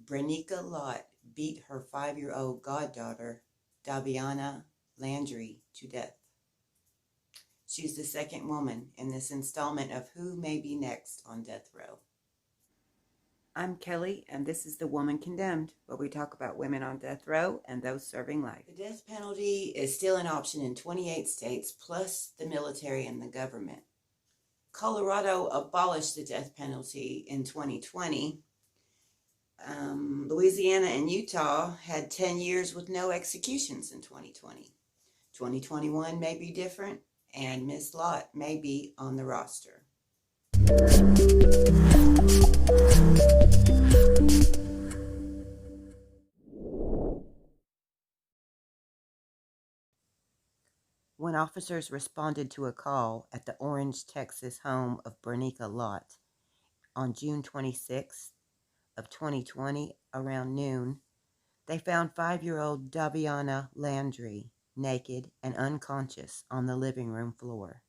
Brenika Lott beat her 5-year-old goddaughter, Daviana Landry, to death. She's the second woman in this installment of Who May Be Next on Death Row. I'm Kelly, and this is The Woman Condemned, where we talk about women on death row and those serving life. The death penalty is still an option in 28 states, plus the military and the government. Colorado abolished the death penalty in 2020. Louisiana and Utah had 10 years with no executions in 2020. 2021 may be different, and Miss Lott may be on the roster. When officers responded to a call at the Orange, Texas home of Brenika Lott on June 26th of 2020 around noon, they found 5-year-old Daviana Landry naked and unconscious on the living room floor.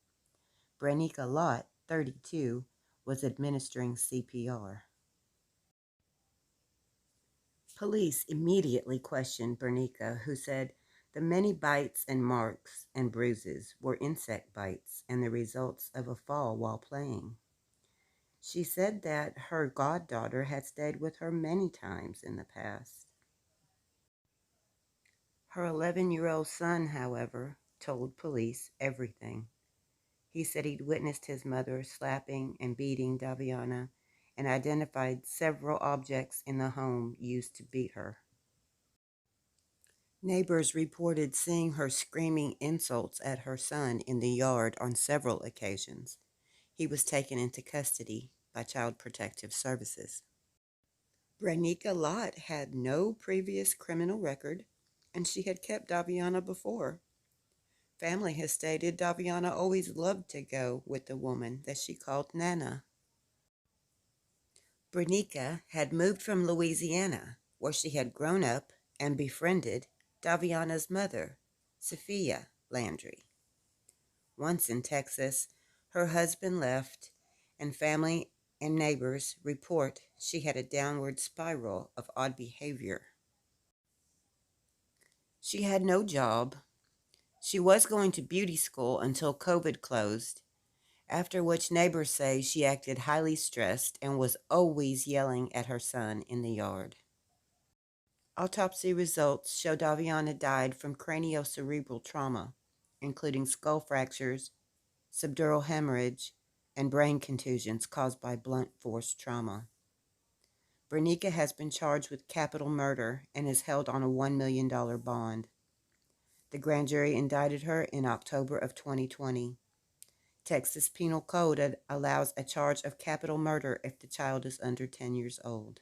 Brenika Lott, 32, was administering CPR. Police immediately questioned Brenika, who said the many bites and marks and bruises were insect bites and the results of a fall while playing. She said that her goddaughter had stayed with her many times in the past. Her 11-year-old son, however, told police everything. He said he'd witnessed his mother slapping and beating Daviana and identified several objects in the home used to beat her. Neighbors reported seeing her screaming insults at her son in the yard on several occasions. He was taken into custody by Child Protective Services. Brenika Lott had no previous criminal record, and she had kept Daviana before. Family has stated Daviana always loved to go with the woman that she called Nana. Brenika had moved from Louisiana, where she had grown up and befriended Daviana's mother, Sophia Landry. Once in Texas, her husband left, and family and neighbors report she had a downward spiral of odd behavior. She had no job. She was going to beauty school until COVID closed, after which neighbors say she acted highly stressed and was always yelling at her son in the yard. Autopsy results show Daviana died from craniocerebral trauma, including skull fractures, subdural hemorrhage, and brain contusions caused by blunt force trauma. Brenika has been charged with capital murder and is held on a $1 million bond. The grand jury indicted her in October of 2020. Texas Penal Code allows a charge of capital murder if the child is under 10 years old.